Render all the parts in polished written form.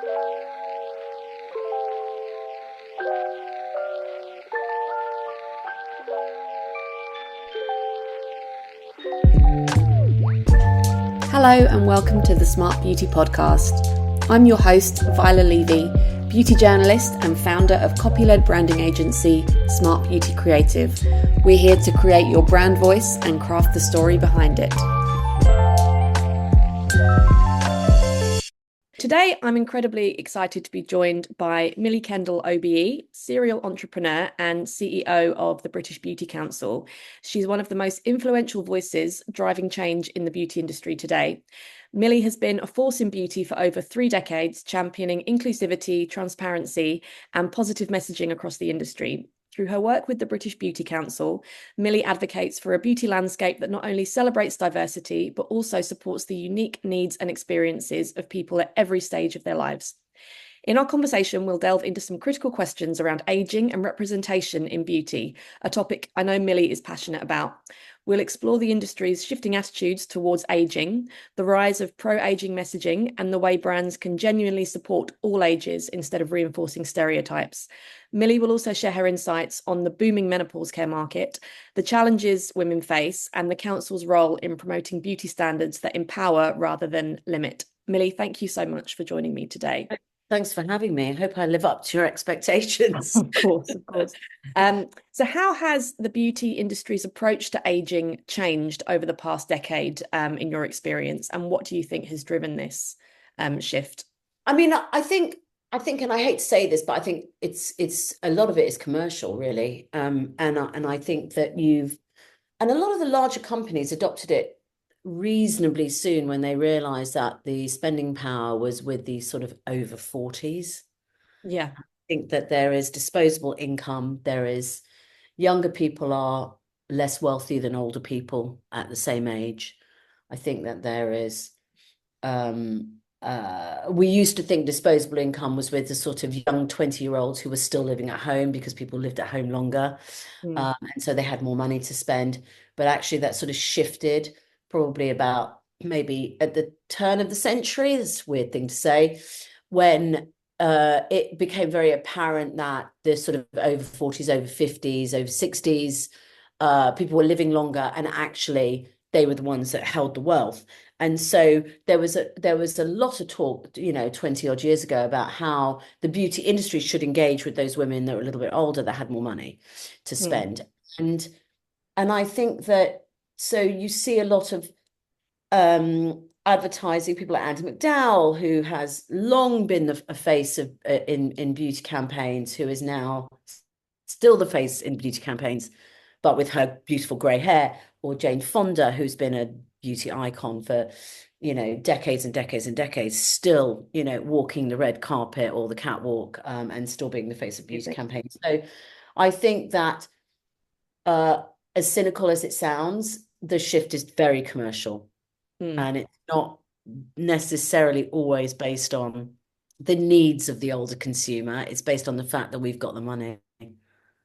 Hello and welcome to the Smart Beauty Podcast. I'm your host, Viola Levy, beauty journalist and founder of copy-led branding agency, Smart Beauty Creative. We're here to create your brand voice and craft the story behind it. Today, I'm incredibly excited to be joined by Millie Kendall OBE, serial entrepreneur and CEO of the British Beauty Council. She's one of the most influential voices driving change in the beauty industry today. Millie has been a force in beauty for over 3 decades, championing inclusivity, transparency, and positive messaging across the industry. Through her work with the British Beauty Council, Millie advocates for a beauty landscape that not only celebrates diversity, but also supports the unique needs and experiences of people at every stage of their lives. In our conversation, we'll delve into some critical questions around ageing and representation in beauty, a topic I know Millie is passionate about. We'll explore the industry's shifting attitudes towards ageing, the rise of pro-aging messaging, and the way brands can genuinely support all ages instead of reinforcing stereotypes. Millie will also share her insights on the booming menopause care market, the challenges women face, and the council's role in promoting beauty standards that empower rather than limit. Millie, thank you so much for joining me today. Thanks for having me. I hope I live up to your expectations. Of course, of course. So how has the beauty industry's approach to aging changed over the past decade, in your experience? And what do you think has driven this shift? I mean, I think, and I hate to say this, but I think it's a lot of it is commercial, really. And I think that and a lot of the larger companies adopted it reasonably soon when they realized that the spending power was with these sort of over 40s. Yeah. I think that there is disposable income. There is younger people are less wealthy than older people at the same age. I think that there is we used to think disposable income was with the sort of young 20-year-olds who were still living at home because people lived at home longer. And so they had more money to spend. But actually that sort of shifted probably about maybe at the turn of the century. It's a weird thing to say, when it became very apparent that the sort of over 40s, over 50s, over 60s, people were living longer, and actually they were the ones that held the wealth. And so there was a lot of talk, 20 odd years ago, about how the beauty industry should engage with those women that were a little bit older, that had more money to spend. And I think that, so you see a lot of advertising, people like Andy McDowell, who has long been a face of in beauty campaigns, who is now still the face in beauty campaigns, but with her beautiful grey hair, or Jane Fonda, who's been a beauty icon for decades and decades and decades, still walking the red carpet or the catwalk, and still being the face of beauty campaigns. So I think that as cynical as it sounds, the shift is very commercial, and it's not necessarily always based on the needs of the older consumer. It's based on the fact that we've got the money.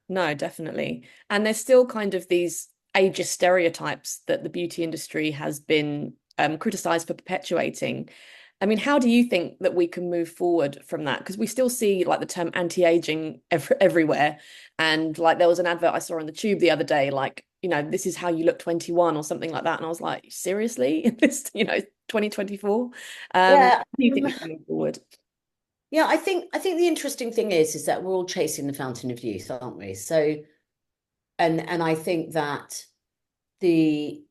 No, definitely. And there's still kind of these ageist stereotypes that the beauty industry has been criticized for perpetuating. I mean, how do you think that we can move forward from that? Because we still see like the term anti-aging everywhere. And like there was an advert I saw on the tube the other day, like, this is how you look 21 or something like that. And I was like, seriously? This, 2024? How do you think we can move forward? Yeah, I think the interesting thing is that we're all chasing the fountain of youth, aren't we? So, and I think that the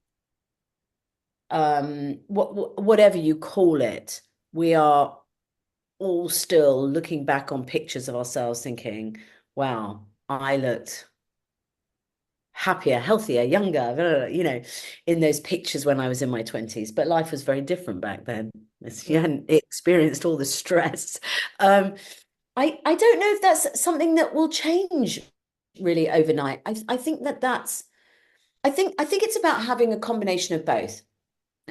whatever you call it, we are all still looking back on pictures of ourselves thinking, wow, I looked happier, healthier, younger, in those pictures when I was in my 20s. But life was very different back then. You hadn't experienced all the stress. I don't know if that's something that will change really overnight. I think I think it's about having a combination of both.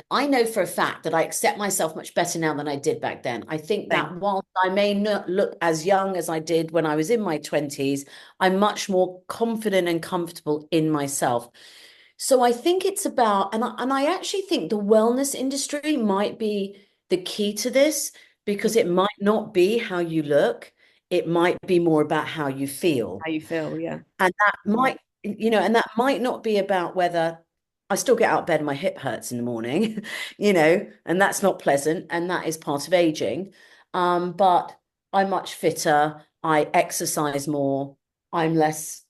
I know for a fact that I accept myself much better now than I did back then. I think that whilst I may not look as young as I did when I was in my 20s, I'm much more confident and comfortable in myself. So I think it's about, and I actually think the wellness industry might be the key to this, because it might not be how you look, it might be more about how you feel. How you feel, yeah. And that might, and that might not be about whether I still get out of bed and my hip hurts in the morning, and that's not pleasant. And that is part of aging. But I'm much fitter. I exercise more. I'm less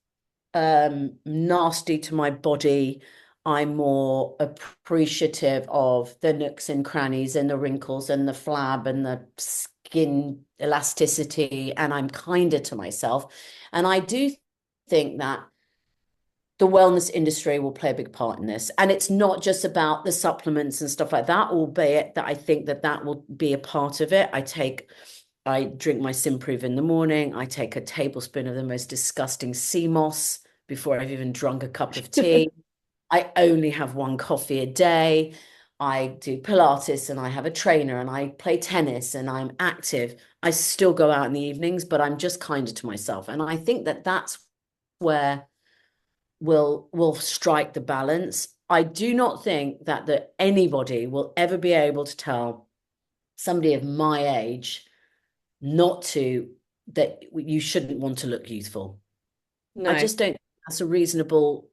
nasty to my body. I'm more appreciative of the nooks and crannies and the wrinkles and the flab and the skin elasticity. And I'm kinder to myself. And I do think that the wellness industry will play a big part in this. And it's not just about the supplements and stuff like that, albeit that I think that that will be a part of it. I drink my Simprove in the morning. I take a tablespoon of the most disgusting sea moss before I've even drunk a cup of tea. I only have one coffee a day. I do Pilates and I have a trainer and I play tennis and I'm active. I still go out in the evenings, but I'm just kinder to myself. And I think that that's where we'll strike the balance. I do not think that anybody will ever be able to tell somebody of my age not to that you shouldn't want to look youthful. I No. just don't think that's a reasonable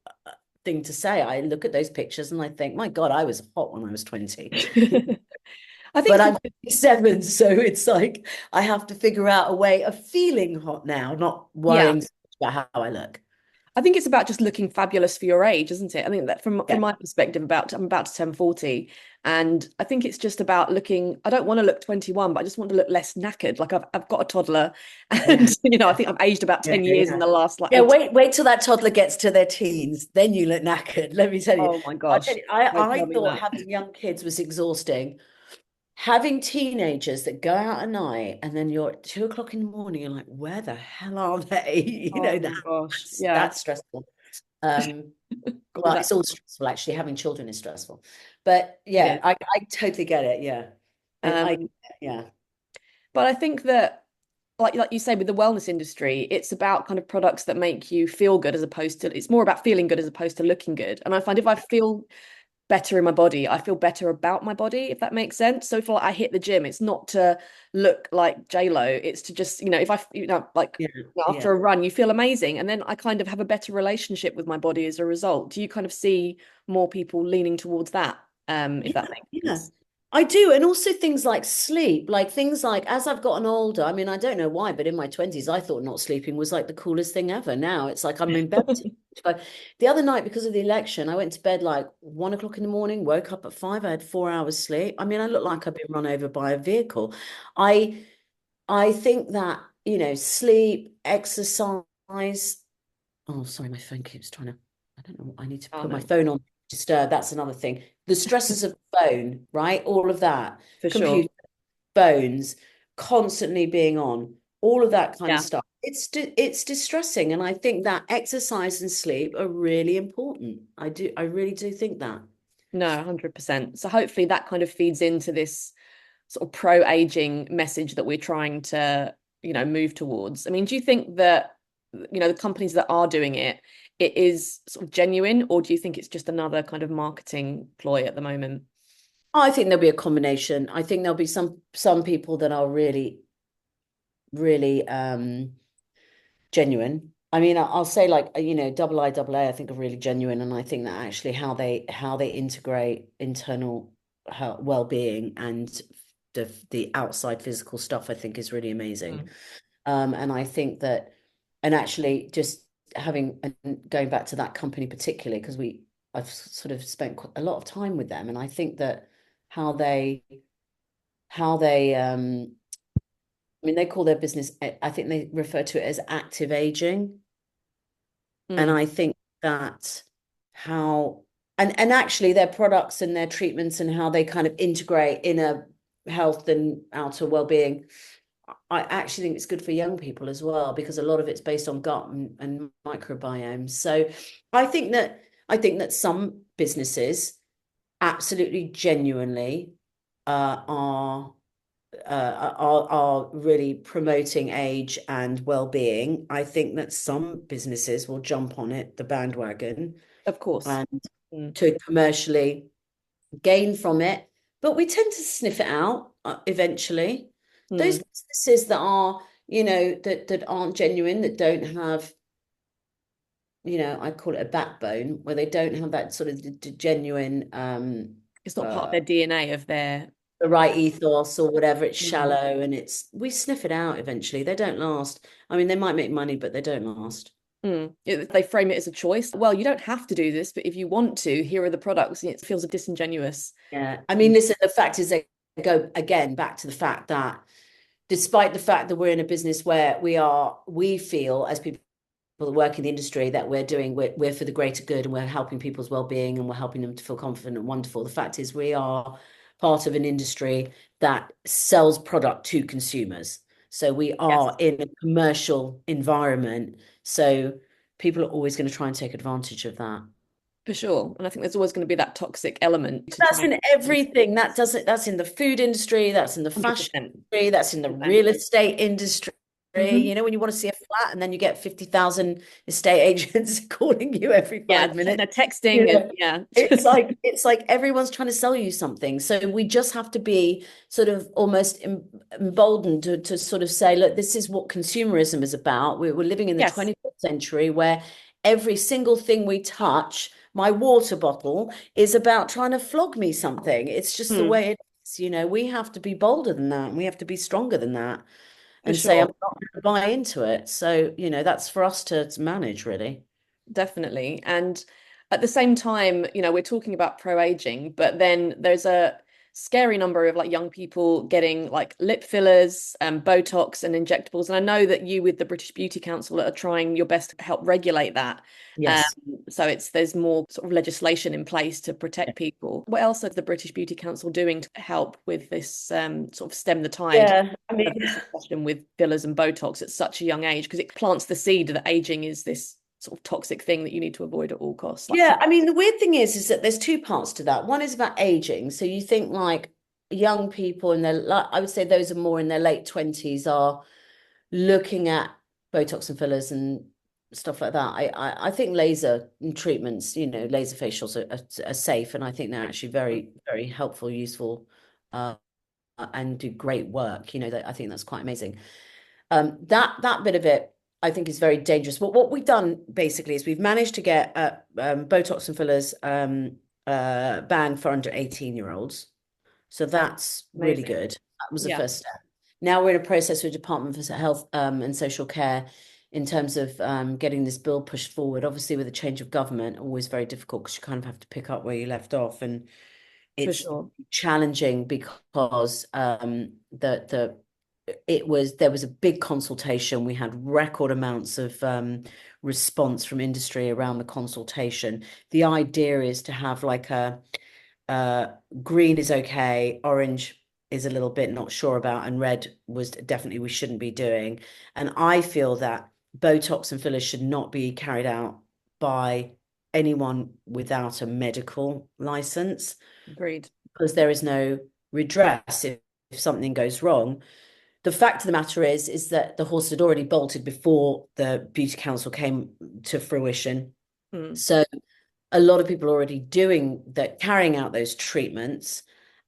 thing to say. I look at those pictures and I think, my God, I was hot when I was 20. I think But for I'm 57, so it's like I have to figure out a way of feeling hot now, not yeah, worrying so much about how I look. I think it's about just looking fabulous for your age, isn't it? I think that from Yeah. my perspective, I'm about to turn 40, and I think it's just about looking. I don't want to look 21, but I just want to look less knackered. Like I've got a toddler, and Yeah. I think I've aged about Yeah. 10 Yeah. years in Yeah. the last like Yeah, 8. wait till that toddler gets to their teens, then you look knackered. Let me tell you. Oh my I tell gosh, you, don't I tell me thought that. having young kids was exhausting. Having teenagers that go out at night and then you're at 2 o'clock in the morning, you're like, where the hell are they? Oh my gosh, yeah, That's stressful. Um, God, well, that it's all stressful actually. Having children is stressful. But it yeah, is. I totally get it. Yeah. And Um, yeah. but I think that like you say with the wellness industry, it's about kind of products that make you feel good as opposed to it's more about feeling good as opposed to looking good. And I find if I feel better in my body, I feel better about my body, if that makes sense. So if like, I hit the gym, it's not to look like J-Lo, it's to just, if I, like Yeah. Yeah. after a run, you feel amazing. And then I kind of have a better relationship with my body as a result. Do you kind of see more people leaning towards that, if Yeah, that makes yeah, sense? I do. And also things like sleep, like things like as I've gotten older, I mean, I don't know why, but in my 20s, I thought not sleeping was like the coolest thing ever. Now it's like I'm in bed. But the other night, because of the election, I went to bed like 1 o'clock in the morning, woke up at 5. I had 4 hours sleep. I mean, I look like I've been run over by a vehicle. I I think that, sleep, exercise. Oh, sorry, my phone keeps trying to. I don't know. I need to Oh put my no, phone on disturb. That's another thing. The stresses of the phone, right? All of that, for sure. computer, phones, constantly being on, all of that kind of Yeah. stuff. It's distressing, and I think that exercise and sleep are really important. I really do think that. No, 100%. So hopefully that kind of feeds into this sort of pro-aging message that we're trying to, move towards. I mean, do you think that, the companies that are doing it, it is sort of genuine, or do you think it's just another kind of marketing ploy at the moment? I think there'll be a combination. I think there'll be some people that are really, really genuine. I mean, I'll say like double I double A. I think are really genuine, and I think that actually how they integrate internal well-being and the outside physical stuff, I think is really amazing. Mm. And I think that, and actually just having and going back to that company particularly because I've sort of spent a lot of time with them, and I think that how they how they I mean, they call their business, I think they refer to it as active aging. And Mm. I think that how, and actually their products and their treatments and how they kind of integrate inner health and outer well-being, I actually think it's good for young people as well, because a lot of it's based on gut and microbiome. So I think that some businesses absolutely genuinely are really promoting age and well-being. I think that some businesses will jump on it, the bandwagon, Of course. and Mm. to commercially gain from it. But we tend to sniff it out eventually. Those Mm. businesses that are, that aren't genuine, that don't have, I call it a backbone, where they don't have that sort of genuine, It's not part of uh, their DNA of their. the right ethos or whatever. It's Mm. shallow and we sniff it out eventually. They don't last. I mean, they might make money, but they don't last. They frame it as a choice. Well, you don't have to do this, but if you want to, here are the products. It feels disingenuous. Yeah. I mean, listen, the fact is they go again back to the fact that despite the fact that we're in a business where we feel as people that work in the industry that we're for the greater good and we're helping people's well-being and we're helping them to feel confident and wonderful. The fact is we are part of an industry that sells product to consumers. So we are Yes, in a commercial environment. So people are always going to try and take advantage of that. for sure. And I think there's always going to be that toxic element to That's try in and everything. That's in the food industry, that's in the fashion 100%. industry, that's in the 100%. real estate industry. Hmm. When you want to see a flat and then you get 50,000 estate agents calling you every Yeah, 5 minutes. they're texting and yeah. It's like everyone's trying to sell you something. So we just have to be sort of almost emboldened to sort of say, look, this is what consumerism is about. We're living in the Yes. 21st century where every single thing we touch, my water bottle, is about trying to flog me something. It's just the Hmm, way it is. We have to be bolder than that. And we have to be stronger than that for and say, I'm sure. not going to buy into it. So, that's for us to manage, really. Definitely. And at the same time, we're talking about pro-aging, but then there's a scary number of like young people getting like lip fillers and Botox and injectables. And I know that you with the British Beauty Council are trying your best to help regulate that. Um, Yes. so there's more sort of legislation in place to protect people. What else is the British Beauty Council doing to help with this sort of stem the tide Yeah. I mean, of this obsession with fillers and Botox at such a young age? Because it plants the seed that aging is this sort of toxic thing that you need to avoid at all costs. Like, yeah, I mean, the weird thing is that there's two parts to that. One is about aging. So you think like young people in their, like, I would say those are more in their late 20s are looking at Botox and fillers and stuff like that. I think laser treatments, laser facials are safe, and I think they're actually very, very helpful, useful, uh, and do great work. That I think that's quite amazing. That bit of it, I think, is very dangerous. What we've done basically is we've managed to get Botox and fillers banned for under 18-year-olds. So that's really amazing. good. That was the Yeah, first step. Now we're in a process with Department for Health and Social Care in terms of getting this bill pushed forward. Obviously, with a change of government, always very difficult because you kind of have to pick up where you left off, and for it's sure. challenging because there was a big consultation. We had record amounts of response from industry around the consultation. The idea is to have like a uh, green is okay, orange is a little bit not sure about, and red was definitely we shouldn't be doing. And I feel that Botox and fillers should not be carried out by anyone without a medical license Agreed. because there is no redress if something goes wrong. The fact of the matter is that the horse had already bolted before the Beauty Council came to fruition. Mm, So a lot of people are already doing that, carrying out those treatments.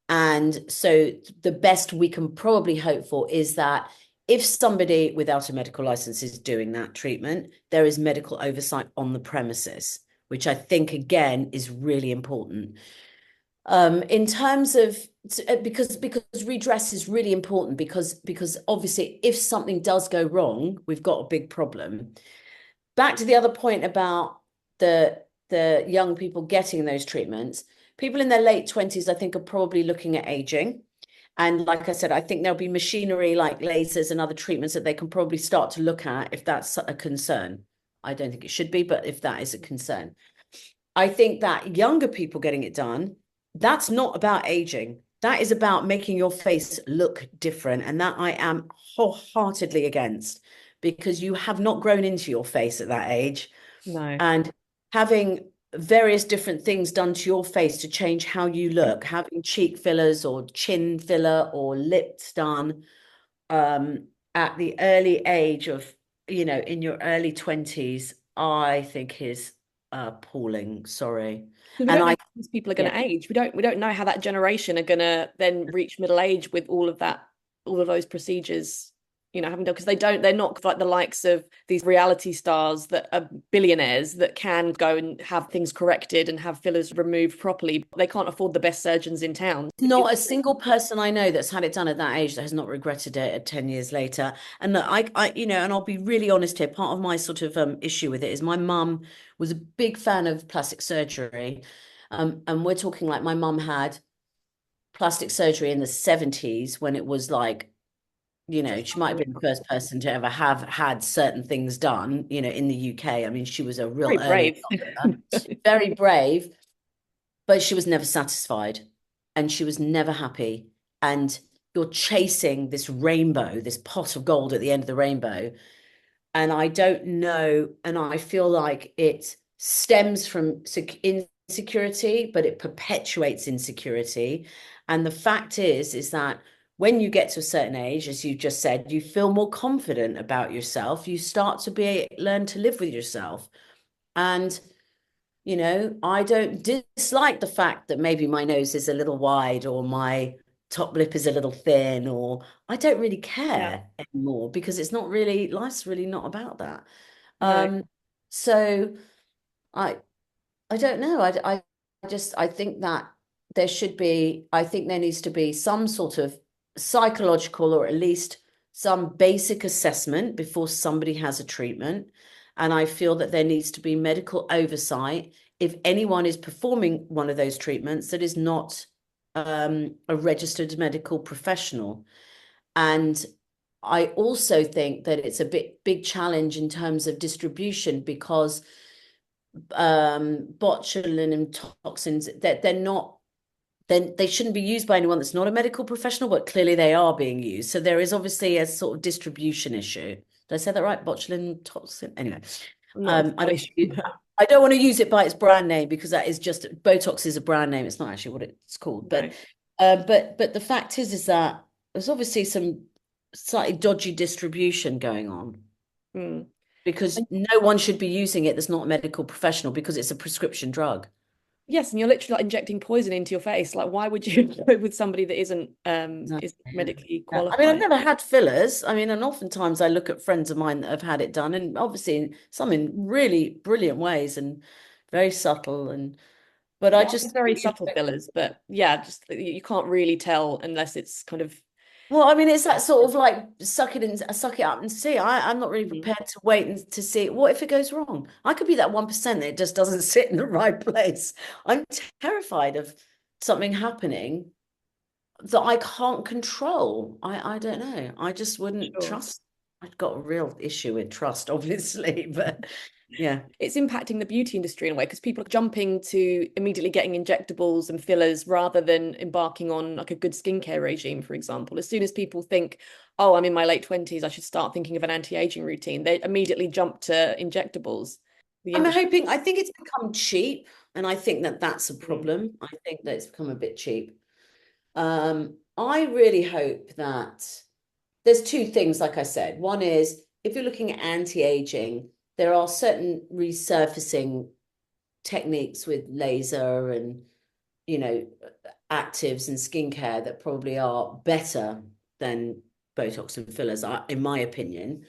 And so the best we can probably hope for is that if somebody without a medical license is doing that treatment, there is medical oversight on the premises, which I think again is really important. In terms of because redress is really important because obviously if something does go wrong, we've got a big problem. Back to the other point about the young people getting those treatments, people in their late 20s, I think, are probably looking at aging. And like I said, I think there'll be machinery like lasers and other treatments that they can probably start to look at if that's a concern. I don't think it should be, but if that is a concern. I think that younger people getting it done, that's not about aging. That is about making your face look different. And that I am wholeheartedly against because you have not grown into your face at that age. no. And having various different things done to your face to change how you look, having cheek fillers or chin filler or lips done at the early age of, in your early 20s, I think is appalling. Sorry. Because we And don't know I, how these people are going yeah, to age. We don't know how that generation are going to then reach middle age with all of that all of those procedures, having done, because they're not like the likes of these reality stars that are billionaires that can go and have things corrected and have fillers removed properly. They can't afford the best surgeons in town. Not a single person I know that's had it done at that age that has not regretted it at 10 years later. And look, and I'll be really honest here. Part of my sort of issue with it is my mum was a big fan of plastic surgery. And we're talking like my mum had plastic surgery in the 70s when it was like, she might have been the first person to ever have had certain things done, in the UK. I mean, she was a real Very early brave. adopter, very brave, but she was never satisfied and she was never happy. And you're chasing this rainbow, this pot of gold at the end of the rainbow. And I don't know. And I feel like it stems from insecurity, but it perpetuates insecurity. And the fact is that when you get to a certain age, as you just said, you feel more confident about yourself. You start to learn to live with yourself. And I don't dislike the fact that maybe my nose is a little wide or my top lip is a little thin, or I don't really Yeah. care anymore because life's really not about that. No. So I I don't know. I think that I think there needs to be some sort of psychological or at least some basic assessment before somebody has a treatment. And I feel that there needs to be medical oversight if anyone is performing one of those treatments that is not a registered medical professional. And I also think that it's a big challenge in terms of distribution because botulinum toxins that they're not then they shouldn't be used by anyone that's not a medical professional, but clearly they are being used. So there is obviously a sort of distribution issue. Did I say that right? Botulinum toxin. Anyway, I'm not I entirely sure. I don't want to use it by its brand name because that is just Botox is a brand name. It's not actually what it's called. No. But the fact is that there's obviously some slightly dodgy distribution going on Mm. because no one should be using it that's not a medical professional because it's a prescription drug. Yes, and you're literally like injecting poison into your face. Like, why would you go with somebody that Exactly, is yeah. medically Yeah. I mean, I've qualified? never had fillers. I mean, and oftentimes I look at friends of mine that have had it done, and obviously some in really brilliant ways and very subtle. But I Yeah, just it's very think, subtle fillers, but yeah, just you can't really tell unless it's kind of. well, I mean, it's that sort of like suck it up and see. I'm not really Mm. prepared to wait and to see what if it goes wrong. I could be that 1% that it just doesn't sit in the right place. I'm terrified of something happening that I can't control. I don't know. I just wouldn't Sure. trust. I've got a real issue with trust, obviously, but yeah. It's impacting the beauty industry in a way because people are jumping to immediately getting injectables and fillers rather than embarking on like a good skincare regime, for example. As soon as people think, oh, I'm in my late 20s, I should start thinking of an anti-aging routine, they immediately jump to injectables. The industry. I think it's become cheap, and I think that that's a Mm. problem. I think that it's become a bit cheap. I really hope that there's two things, like I said. One is if you're looking at anti-aging, there are certain resurfacing techniques with laser and you know, actives and skincare that probably are better than Botox and fillers, in my opinion.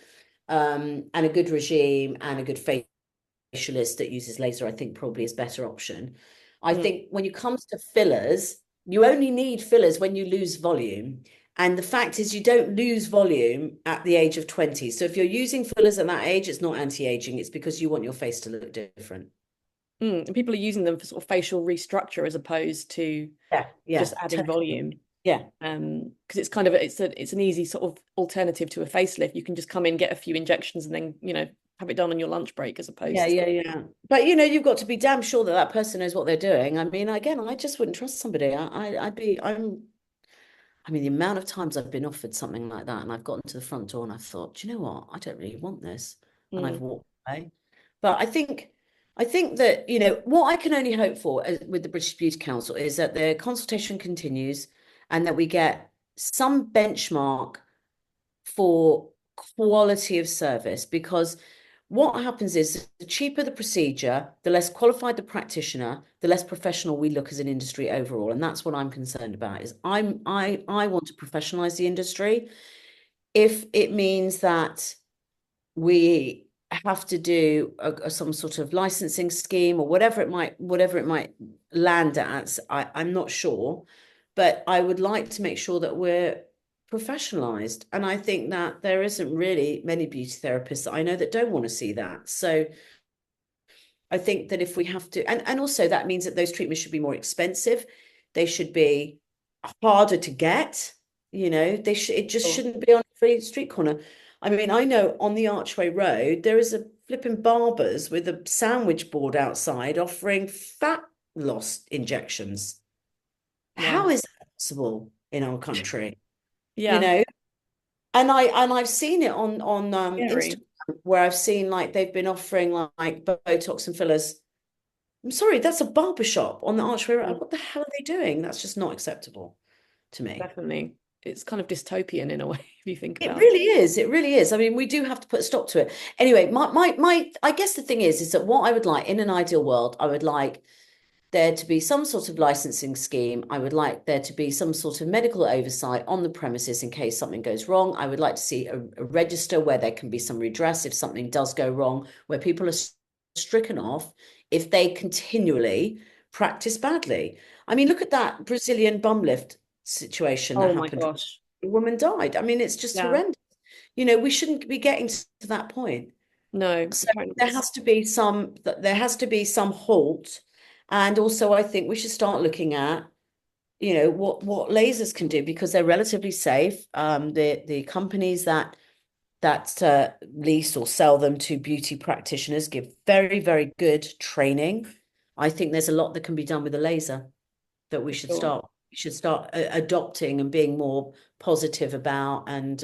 And a good regime and a good facialist that uses laser, I think probably is better option. I Mm. think when it comes to fillers, you only need fillers when you lose volume. And the fact is, you don't lose volume at the age of 20. So if you're using fillers at that age, it's not anti-aging. It's because you want your face to look different. Mm. And people are using them for sort of facial restructure as opposed to Yeah, just yeah, adding totally. volume. Yeah. Because it's kind of it's an easy sort of alternative to a facelift. You can just come in, get a few injections, and then have it done on your lunch break as Yeah, opposed to. yeah, yeah. But you've got to be damn sure that that person knows what they're doing. I mean, again, I just wouldn't trust somebody. I mean, the amount of times I've been offered something like that, and I've gotten to the front door and I've thought, do you know what? I don't really want this, and I've Mm. walked away. But I think that what I can only hope for with the British Beauty Council is that the consultation continues, and that we get some benchmark for quality of service because what happens is the cheaper the procedure, the less qualified the practitioner, the less professional we look as an industry overall. And that's what I'm concerned about is I want to professionalize the industry. If it means that we have to do some sort of licensing scheme or whatever it might land at, I'm not sure. But I would like to make sure that we're professionalized. And I think that there isn't really many beauty therapists that I know that don't want to see that. So I think that if we have to, and also that means that those treatments should be more expensive. They should be harder to get. It just Sure. shouldn't be on every street corner. I mean, I know on the Archway Road, there is a flipping Barbers with a sandwich board outside offering fat loss injections. How Wow. is that possible in our country? You Yeah. know, and I've seen it on Instagram Scary. where I've seen like they've been offering like Botox and fillers. I'm sorry, that's a barber shop on the Archway Road. Mm, What the hell are they doing? That's just not acceptable to me. definitely. It's kind of dystopian in a way, if you think It about it. really is. It really is. I mean, we do have to put a stop to it. Anyway, I guess the thing is that what I would like in an ideal world, I would like there to be some sort of licensing scheme. I would like there to be some sort of medical oversight on the premises in case something goes wrong. I would like to see a register where there can be some redress if something does go wrong, where people are stricken off if they continually practice badly. I mean, look at that Brazilian bum lift situation that Oh my happened. gosh. A woman died. I mean, it's just Yeah. horrendous. We shouldn't be getting to that point. No, So there apparently. has to be some halt. And also I think we should start looking at, what lasers can do because they're relatively safe. The companies that lease or sell them to beauty practitioners give very, very good training. I think there's a lot that can be done with a laser that we For should sure. start we should start adopting and being more positive about and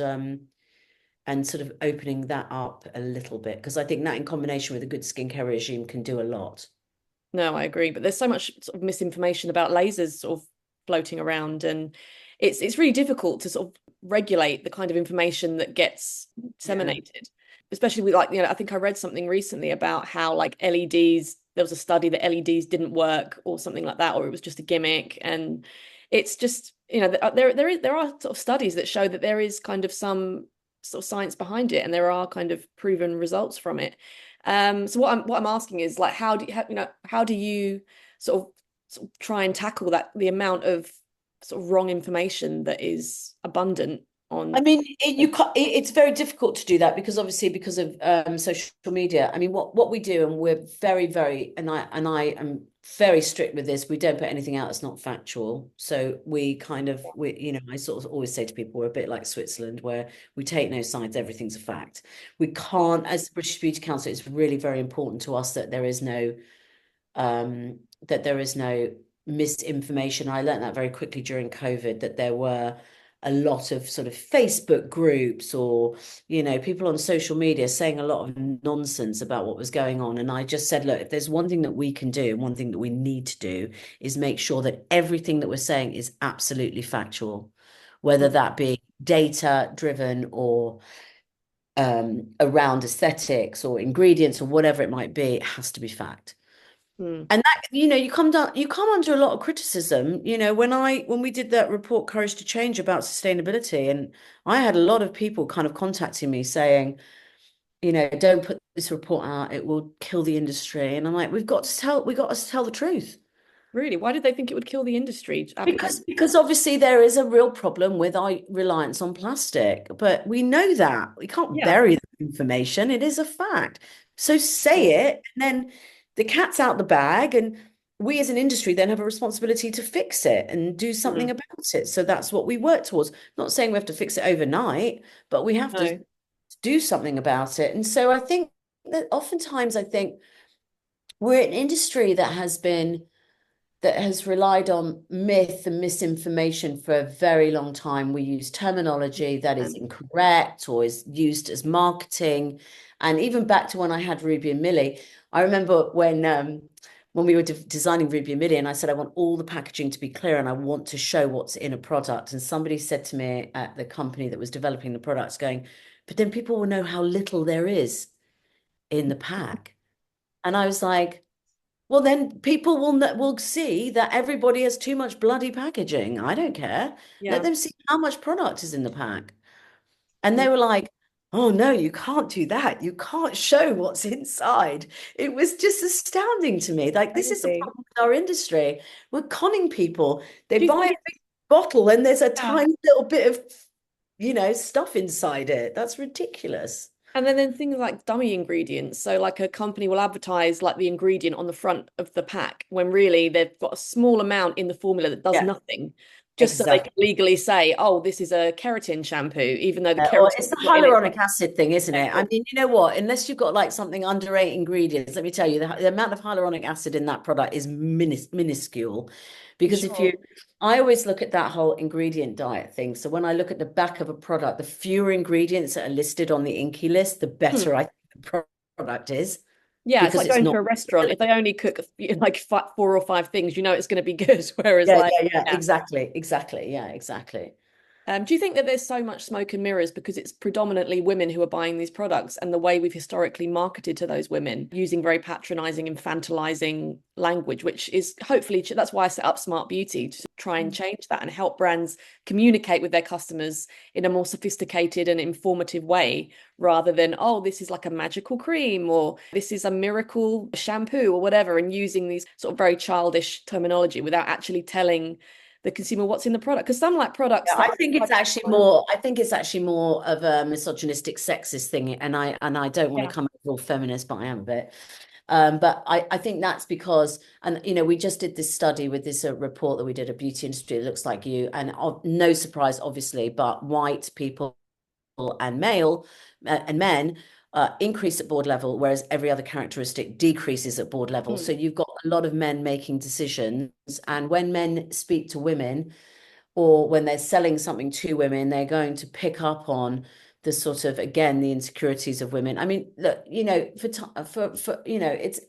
sort of opening that up a little bit because I think that in combination with a good skincare regime can do a lot. No, I agree. But there's so much sort of misinformation about lasers sort of floating around, and it's really difficult to sort of regulate the kind of information that gets Yeah. disseminated, especially with like, I think I read something recently about how like LEDs, there was a study that LEDs didn't work or something like that, or it was just a gimmick. And it's just, there are sort of studies that show that there is kind of some sort of science behind it, and there are kind of proven results from it. So what I'm asking is like, how do you sort of try and tackle that, the amount of sort of wrong information that is abundant I on. mean, it's very difficult to do that because obviously because of social media. I mean, what we do, and we're very, very, and I am very strict with this. We don't put anything out that's not factual. So I sort of always say to people, we're a bit like Switzerland, where we take no sides, everything's a fact. We can't, as the British Beauty Council, it's really very important to us that there is no misinformation. I learned that very quickly during COVID, that there were a lot of sort of Facebook groups or, people on social media saying a lot of nonsense about what was going on. And I just said, look, if there's one thing that we can do, and one thing that we need to do is make sure that everything that we're saying is absolutely factual, whether that be data driven or around aesthetics or ingredients or whatever it might be, it has to be fact. Mm. And that, you come under a lot of criticism, when we did that report, Courage to Change, about sustainability, and I had a lot of people kind of contacting me saying, don't put this report out, it will kill the industry. And I'm like, we got to tell the truth. Really, why did they think it would kill the industry? Because obviously there is a real problem with our reliance on plastic, but we know that. We can't Yeah. bury the information. It is a fact. So say it, and then the cat's out the bag, and we as an industry then have a responsibility to fix it and do something Mm. about it. So that's what we work towards. Not saying we have to fix it overnight, but we have to No. do something about it. And so I think that oftentimes I think we're an industry that has relied on myth and misinformation for a very long time. We use terminology that is And incorrect or is used as marketing. And even back to when I had Ruby and Millie, I remember when we were designing Ruby and Millie, and I said, I want all the packaging to be clear and I want to show what's in a product. And somebody said to me at the company that was developing the products, going, but then people will know how little there is. in the pack. And I was like, well, then people will see that everybody has too much bloody packaging. I don't care. Let Yeah. them see how much product is in the pack. And Yeah, they were like, oh no, you can't do that. You can't show what's inside. It was just astounding to me. Like, this is the crazy. problem with our industry. We're conning people. They Do you buy think a big bottle and there's a yeah. tiny little bit of, stuff inside it. That's ridiculous. And then things like dummy ingredients. So like a company will advertise like the ingredient on the front of the pack when really they've got a small amount in the formula that does Yeah, nothing, just so they can exactly. legally say, oh, this is a keratin shampoo, even though the Or keratin it's the is not in it. hyaluronic acid thing, isn't it? I mean, you know what? Unless you've got like something under 8 ingredients, let me tell you, the amount of hyaluronic acid in that product is minuscule. Because Sure. I always look at that whole ingredient diet thing. So when I look at the back of a product, the fewer ingredients that are listed on the INCI list, the Hmm. better I think the product is, Yeah, it's because like it's going to not. a restaurant. If they only cook like 4 or 5 things, you know it's going to be good. Whereas Yeah, like, yeah, yeah, yeah. exactly. Yeah, exactly. Do you think that there's so much smoke and mirrors because it's predominantly women who are buying these products and the way we've historically marketed to those women using very patronizing, infantilizing language, which is hopefully that's why I set up Smart Beauty to try and change that and help brands communicate with their customers in a more sophisticated and informative way rather than, oh, this is like a magical cream or this is a miracle shampoo or whatever, and using these sort of very childish terminology without actually telling the consumer what's in the product. Because some like products Yeah, that I think it's actually more. I think it's actually more of a misogynistic, sexist thing, and I don't want to yeah. come as all feminist, but I am a bit. But I think that's because, and we just did this study with this report that we did, a beauty industry that looks like you, and no surprise, obviously, but white people and men increase at board level, whereas every other characteristic decreases at board level. Mm. So you've got a lot of men making decisions, and when men speak to women or when they're selling something to women, they're going to pick up on the sort of, again, the insecurities of women. I mean, look, for it's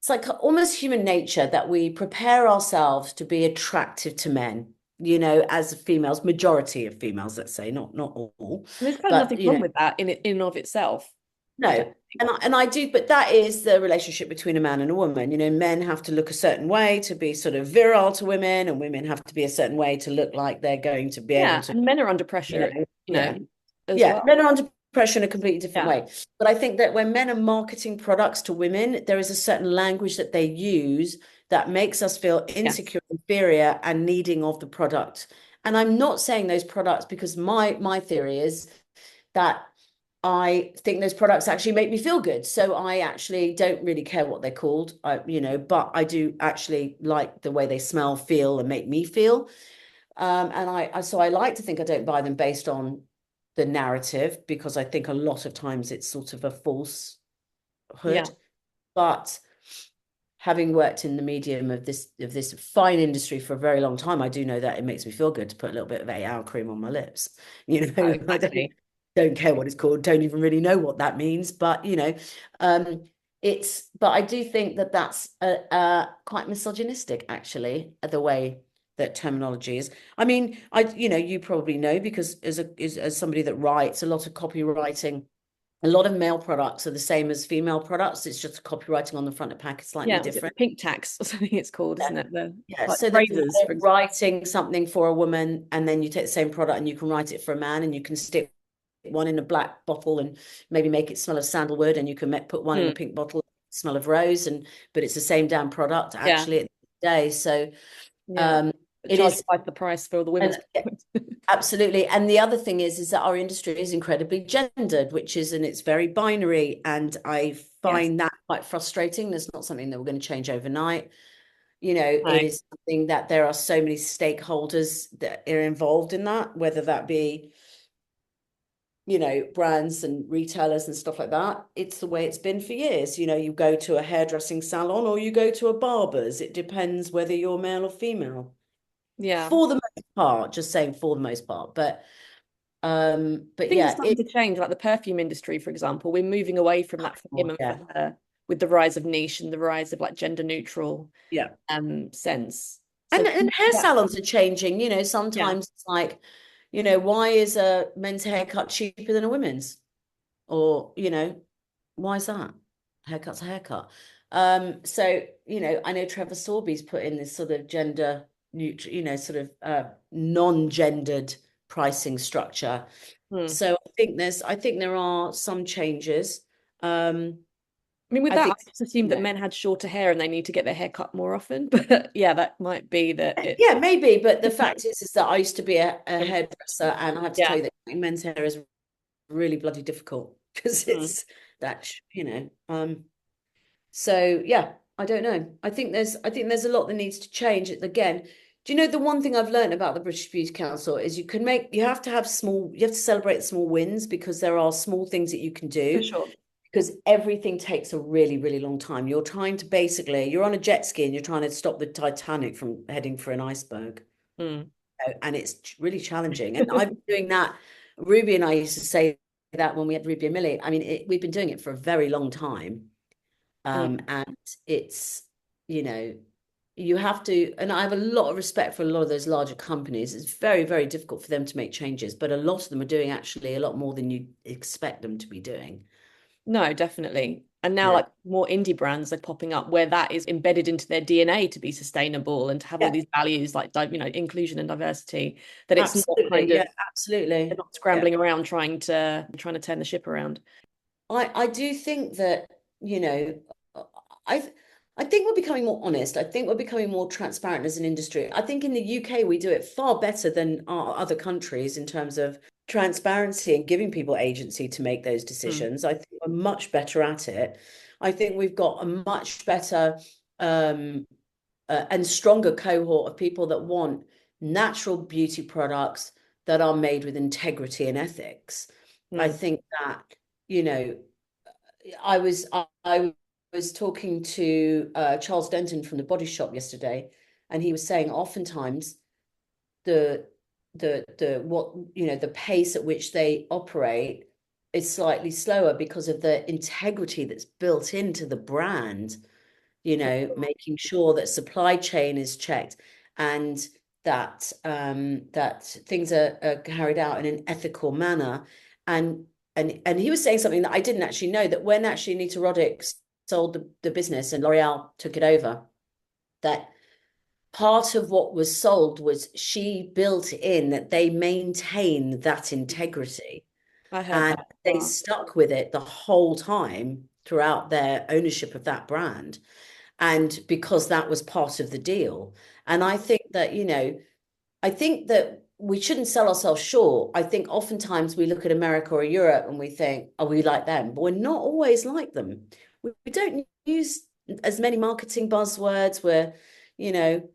like almost human nature that we prepare ourselves to be attractive to men, as females, majority of females, let's say, not all, And there's kind of but nothing wrong with that in and of itself. I don't no. think. And I do, but that is the relationship between a man and a woman. Men have to look a certain way to be sort of virile to women, and women have to be a certain way to look like they're going to be able Yeah, to, and men are under pressure, yeah. as Yeah, well. men are under pressure in a completely different Yeah. way. But I think that when men are marketing products to women, there is a certain language that they use that makes us feel Yes. insecure, inferior, and needing of the product. And I'm not saying those products because my theory is that I think those products actually make me feel good. So I actually don't really care what they're called, but I do actually like the way they smell, feel, and make me feel. And so I like to think I don't buy them based on the narrative because I think a lot of times it's sort of a falsehood. Yeah. But having worked in the medium of this fine industry for a very long time, I do know that it makes me feel good to put a little bit of AL cream on my lips. Oh, I don't exactly. don't care what it's called, don't even really know what that means, but um, but I do think that that's quite misogynistic, actually, the way that terminology is. I mean, you probably know because as somebody that writes a lot of copywriting, a lot of male products are the same as female products. It's just copywriting on the front of the pack is slightly Yeah, was it the different. pink tax or something it's called, Yeah. isn't it? The Yeah, like so that phrases, you're for example. writing something for a woman, and then you take the same product and you can write it for a man, and you can stick one in a black bottle and maybe make it smell of sandalwood, and you can put one in a Mm. pink bottle, smell of rose, but it's the same damn product Yeah. actually at the end of the day. So Yeah. um, But it charge is, twice the price for all the women's and products. absolutely. And the other thing is that our industry is incredibly gendered, and it's very binary, and I Yes. find that quite frustrating. That's not something that we're going to change overnight. It No. is something that there are so many stakeholders that are involved in that, whether that be, brands and retailers and stuff like that. It's the way it's been for years. You go to a hairdressing salon or you go to a barber's. It depends whether you're male or female. Yeah. For the most part, just saying for the most part. But Things are yeah, starting to change, like the perfume industry, for example. We're moving away from that for him and for yeah, her with the rise of niche and the rise of like gender neutral yeah. sense. So And hair that salons are changing. yeah. Sometimes it's like, why is a men's haircut cheaper than a women's? Or, why is that? haircut's a haircut. So, I know Trevor Sorby's put in this sort of gender neutral, sort of non-gendered pricing structure. Hmm. So I think there are some changes. Um, I mean, with I that, think, I just assumed that men had shorter hair and they need to get their hair cut more often. But yeah, that might be that it's yeah, maybe, but the fact is that I used to be a hairdresser, and I have to tell yeah. you that cutting men's hair is really bloody difficult because Hmm. it's that, so yeah, I don't know. I think there's a lot that needs to change. Again, do you know the one thing I've learned about the British Beauty Council is you have to have you have to celebrate small wins because there are small things that you can For do sure. because everything takes a really, really long time. You're on a jet ski and you're trying to stop the Titanic from heading for an iceberg. Hmm. And it's really challenging. And I've been doing that. Ruby and I used to say that when we had Ruby and Millie. I mean, we've been doing it for a very long time. Hmm. And it's, you know, you have to, and I have a lot of respect for a lot of those larger companies. It's very, very difficult for them to make changes, but a lot of them are doing actually a lot more than you expect them to be doing. No, definitely. And now, Yeah. like more indie brands are popping up where that is embedded into their DNA to be sustainable and to have all Yeah, these values like, inclusion and diversity, that it's not kind absolutely. of, Yeah, they're absolutely. not Yeah. scrambling around trying to turn the ship around. I do think that, I I think we're becoming more honest. I think we're becoming more transparent as an industry. I think in the UK we do it far better than our other countries in terms of transparency and giving people agency to make those Hmm. decisions. I think we're much better at it. I think we've got a much better um, and stronger cohort of people that want natural beauty products that are made with integrity and ethics. I Hmm. think that, you know, I was talking to Charles Denton from the Body Shop yesterday, and he was saying oftentimes the the pace at which they operate is slightly slower because of the integrity that's built into the brand, making sure that supply chain is checked and that things are carried out in an ethical manner. And and he was saying something that I didn't actually know, that when actually Anita Roddick sold the business and L'Oreal took it over, that part of what was sold was she built in that they maintain that integrity, I heard and that as they well. stuck with it the whole time throughout their ownership of that brand, and because that was part of the deal. And I think that we shouldn't sell ourselves short. I think oftentimes we look at America or Europe and we think, oh, we like them, but we're not always like them. We don't use as many marketing buzzwords. You know,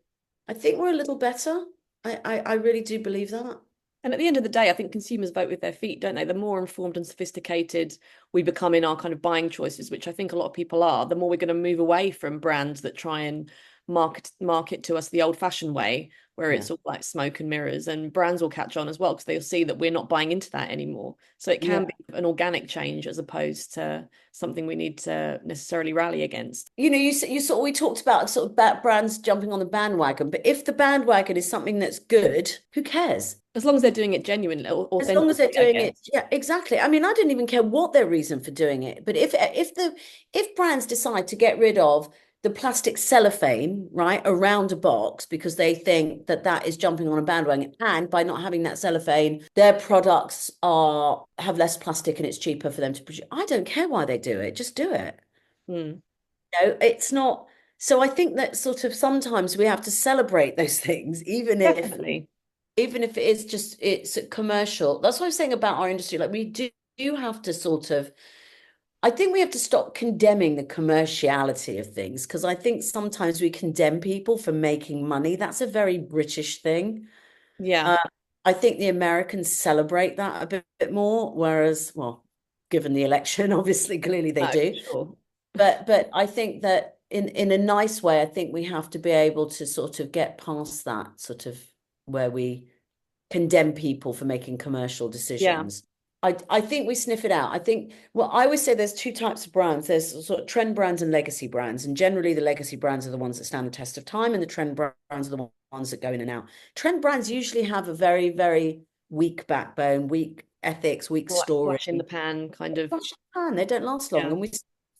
I think we're a little better. I really do believe that. And at the end of the day, I think consumers vote with their feet, don't they? The more informed and sophisticated we become in our kind of buying choices, which I think a lot of people are, the more we're going to move away from brands that try and market to us the old-fashioned way, where Yeah. it's all like smoke and mirrors, and brands will catch on as well because they'll see that we're not buying into that anymore. So it can Yeah. be an organic change as opposed to something we need to necessarily rally against. We talked about sort of brands jumping on the bandwagon, but if the bandwagon is something that's good, who cares? As long as they're doing it genuinely, As long as they're authentically, I doing guess. it, yeah, exactly. I mean, I don't even care what their reason for doing it, but if brands decide to get rid of the plastic cellophane, right, around a box because they think that that is jumping on a bandwagon, and by not having that cellophane, their products are have less plastic and it's cheaper for them to produce. I don't care why they do it. Just do it. Hmm. It's not. So I think that sort of sometimes we have to celebrate those things, Definitely. even if it is just it's commercial. That's what I was saying about our industry. Like do have to sort of, I think we have to stop condemning the commerciality of things, because I think sometimes we condemn people for making money. That's a very British thing. Yeah. Uh, I think the Americans celebrate that a bit more, whereas, well, given the election, obviously, clearly they No, for do. sure. But I think that in a nice way, I think we have to be able to sort of get past that sort of where we condemn people for making commercial Yeah. decisions. I think we sniff it out. I think, well, I always say there's two types of brands. There's sort of trend brands and legacy brands. And generally the legacy brands are the ones that stand the test of time, and the trend brands are the ones that go in and out. Trend brands usually have a very, very weak backbone, weak ethics, weak Like story. flash in the pan kind of. Flash in the pan, they don't last long. Yeah. And we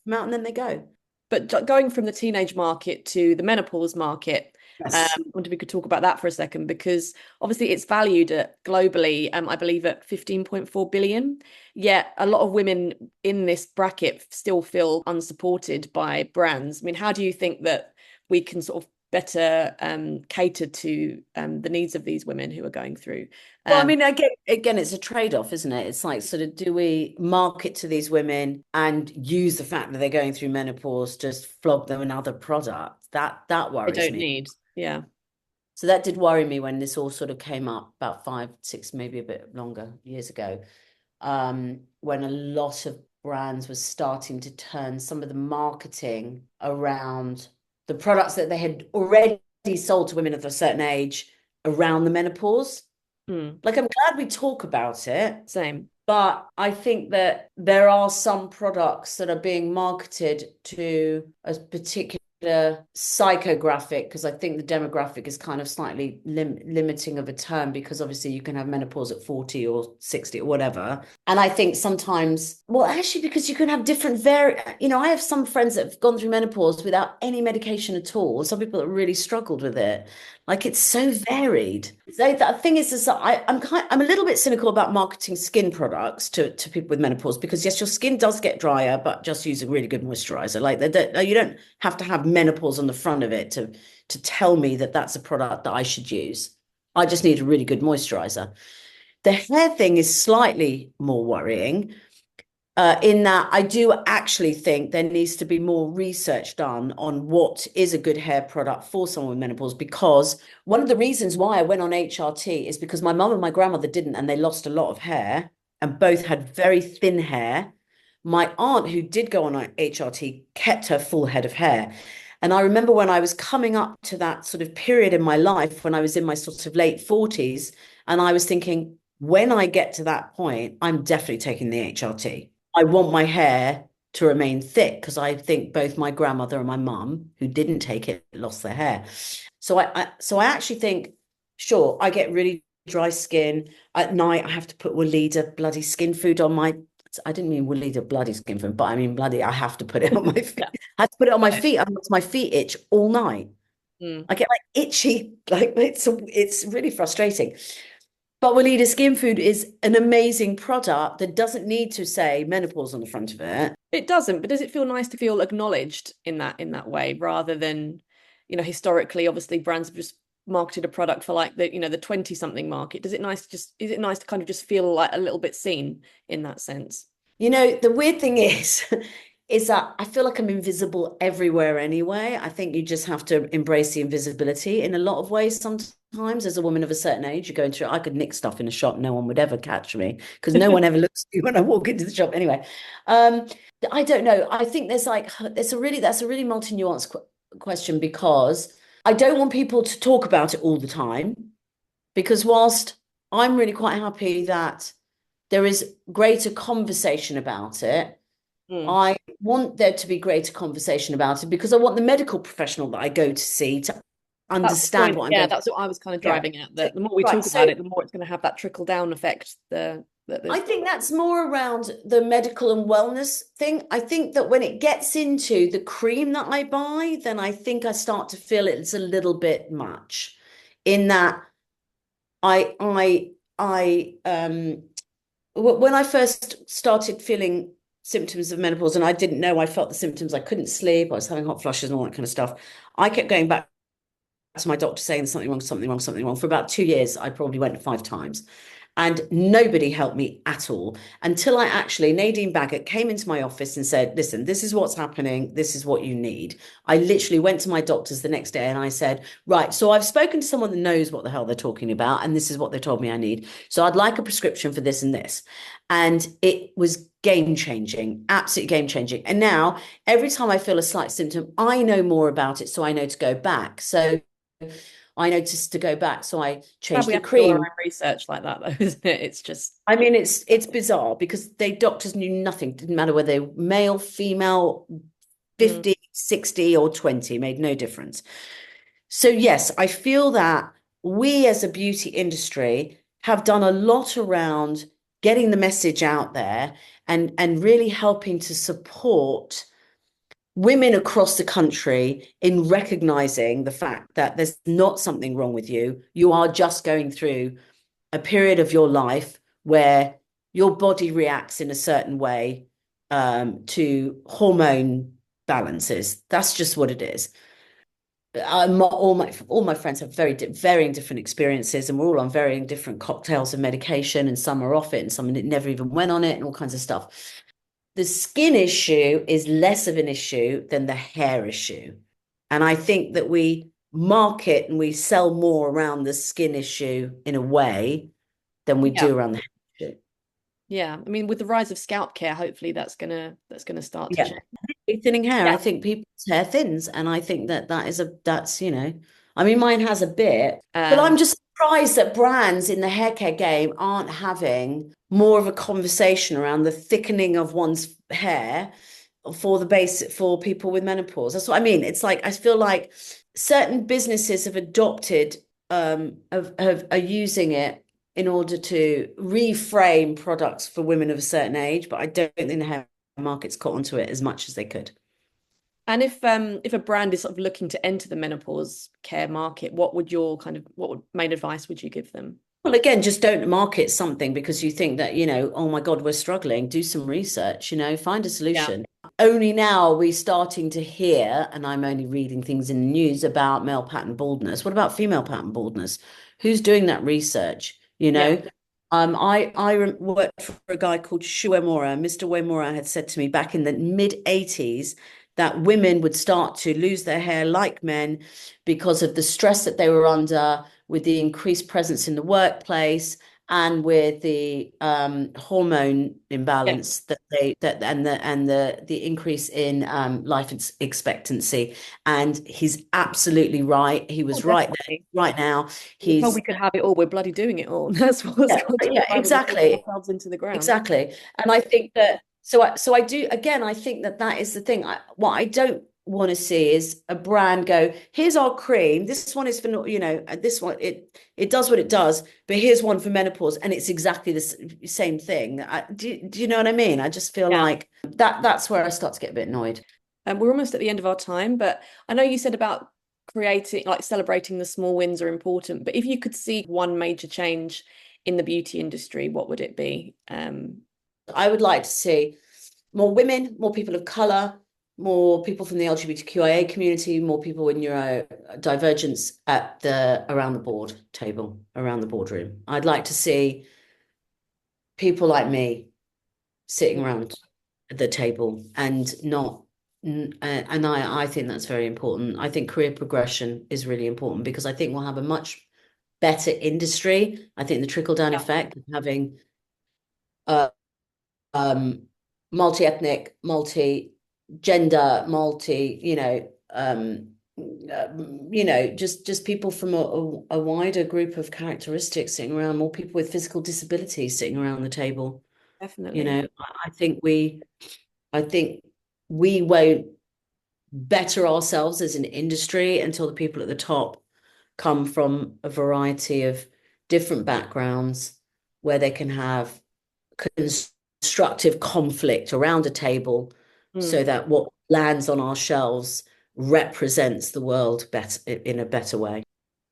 come out and then they go. But going from the teenage market to the menopause market, Yes. I wonder if we could talk about that for a second, because obviously it's valued at globally, I believe at 15.4 billion. Yet a lot of women in this bracket still feel unsupported by brands. I mean, how do you think that we can sort of better cater to the needs of these women who are going through? Well, I Um, mean, again, it's a trade-off, isn't it? It's like, sort of, do we market to these women and use the fact that they're going through menopause, just flog them another product? That they worries don't me. need. Yeah. So that did worry me when this all sort of came up about 5, 6, maybe a bit longer years ago, when a lot of brands were starting to turn some of the marketing around the products that they had already sold to women of a certain age around the menopause. Mm, Like, I'm glad we talk about it, same. but I think that there are some products that are being marketed to a particular psychographic, because I think the demographic is kind of slightly limiting of a term, because obviously you can have menopause at 40 or 60 or whatever. And I think sometimes, well, actually, because you can have different I have some friends that have gone through menopause without any medication at all. Some people that really struggled with it. Like, it's so varied. So the thing is that I'm a little bit cynical about marketing skin products to people with menopause, because yes, your skin does get drier, but just use a really good moisturizer. Like, you don't have to have menopause on the front of it to tell me that that's a product that I should use. I just need a really good moisturizer. The hair thing is slightly more worrying, in that I do actually think there needs to be more research done on what is a good hair product for someone with menopause. Because one of the reasons why I went on HRT is because my mum and my grandmother didn't, and they lost a lot of hair, and both had very thin hair. My aunt, who did go on HRT, kept her full head of hair. And I remember when I was coming up to that sort of period in my life, when I was in my sort of late 40s, and I was thinking, when I get to that point, I'm definitely taking the HRT. I want my hair to remain thick, because I think both my grandmother and my mum, who didn't take it, lost their hair. So I actually think, sure, I get really dry skin at night. I have to put Weleda bloody skin food on my. I didn't mean Weleda bloody skin food, but I mean bloody. I have to put it on my feet. Yeah. I have to put it on my Got it. feet. Otherwise, my feet itch all night. Mm. I get like itchy, like it's really frustrating. But Weleda Skin Food is an amazing product that doesn't need to say menopause on the front of it. It doesn't, but does it feel nice to feel acknowledged in that way, rather than, historically, obviously brands have just marketed a product for like the 20 something market. Does it nice to just is it nice to kind of just feel like a little bit seen in that sense? The weird thing is, is that I feel like I'm invisible everywhere anyway. I think you just have to embrace the invisibility in a lot of ways sometimes. As a woman of a certain age, you're going through, I could nick stuff in a shop, no one would ever catch me, because no one ever looks at me when I walk into the shop anyway. Um, I don't know. I think that's a really multi-nuanced question, because I don't want people to talk about it all the time, because whilst I'm really quite happy that there is greater conversation about it, Mm. I want there to be greater conversation about it, because I want the medical professional that I go to see to That's the understand point. what I'm Yeah, going to. that's what I was kind of Yeah. driving at. So, That the more we right. talk about So it, the more it's going to have that trickle down effect. That I there's. think that's more around the medical and wellness thing. I think that when it gets into the cream that I buy, then I think I start to feel it's a little bit much, in that I when I first started feeling symptoms of menopause, and I didn't know I felt the symptoms, I couldn't sleep, I was having hot flushes and all that kind of stuff. I kept going back to my doctor saying there's something wrong, something wrong, something wrong. For about 2 years, I probably went 5 times. And nobody helped me at all, until Nadine Baggett came into my office and said, listen, this is what's happening. This is what you need. I literally went to my doctors the next day and I said, right, so I've spoken to someone that knows what the hell they're talking about, and this is what they told me I need. So I'd like a prescription for this and this. And it was game changing, absolutely game changing. And now every time I feel a slight symptom, I know more about it. So I know to go back. So I noticed to go back. So I Glad changed we the have to do our cream. own research like that, though, isn't it? It's just. I mean, it's bizarre, because doctors knew nothing. Didn't matter whether they were male, female, Mm. 50, 60, or 20, made no difference. So yes, I feel that we as a beauty industry have done a lot around getting the message out there, and really helping to support. women across the country in recognizing the fact that there's not something wrong with you. You are just going through a period of your life where your body reacts in a certain way to hormone balances. That's just what it is. All my friends have varying different experiences, and we're all on varying different cocktails of medication, and some are off it, and some never even went on it, and all kinds of stuff. The skin issue is less of an issue than the hair issue, and I think that we market and we sell more around the skin issue in a way than we do around the hair issue. Yeah, I mean, with the rise of scalp care, hopefully that's gonna start to change. Thinning hair. I think people's hair thins, and I think that's I mean, mine has a bit, but I'm just surprised that brands in the hair care game aren't having more of a conversation around the thickening of one's hair for people with menopause. That's what I mean. It's like I feel like certain businesses have adopted are using it in order to reframe products for women of a certain age, but I don't think the hair market's caught onto it as much as they could. And if a brand is sort of looking to enter the menopause care market, what main advice would you give them? Well, again, just don't market something because you think that, oh my God, we're struggling. Do some research, find a solution. Yeah. Only now are we starting to hear, and I'm only reading things in the news about male pattern baldness. What about female pattern baldness? Who's doing that research? Yeah. I worked for a guy called Shu Uemura. Mr. Uemura had said to me back in the mid-80s that women would start to lose their hair like men because of the stress that they were under, with the increased presence in the workplace and with the hormone imbalance and the increase in life expectancy. And he's absolutely right. He was right there, right now. We could have it all. We're bloody doing it all. That's what's exactly. Ourselves into the ground. Exactly. And I think that so I do, again, I think that is the thing. What I don't want to see is a brand go, here's our cream, this one is for, this one, it does what it does, but here's one for menopause, and it's exactly the same thing. Do you know what I mean? I just feel like that's where I start to get a bit annoyed. We're almost at the end of our time, but I know you said about celebrating the small wins are important, but if you could see one major change in the beauty industry, what would it be? I would like to see more women, more people of color, more people from the LGBTQIA community, more people with neurodivergence around the board table, around the boardroom. I'd like to see people like me sitting around the table and not, and I think that's very important. I think career progression is really important because I think we'll have a much better industry. I think the trickle-down effect of having multi-ethnic, multi-gender, just people from a wider group of characteristics sitting around, more people with physical disabilities sitting around the table. Definitely. I think we won't better ourselves as an industry until the people at the top come from a variety of different backgrounds where they can have constructive conflict around a table so that what lands on our shelves represents the world better, in a better way.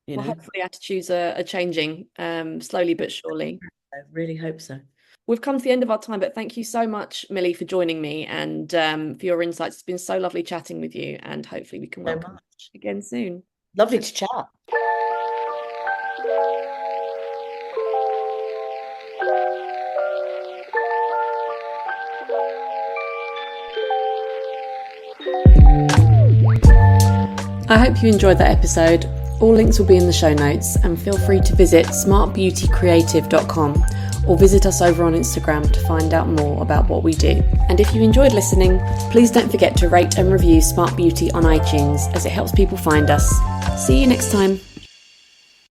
Well, hopefully attitudes are changing slowly but surely. I really hope so. We've come to the end of our time, but thank you so much, Millie, for joining me and for your insights. It's been so lovely chatting with you, and hopefully we can welcome you again soon. Lovely to chat. I hope you enjoyed that episode. All links will be in the show notes, and feel free to visit smartbeautycreative.com or visit us over on Instagram to find out more about what we do. And if you enjoyed listening, please don't forget to rate and review Smart Beauty on iTunes, as it helps people find us. See you next time.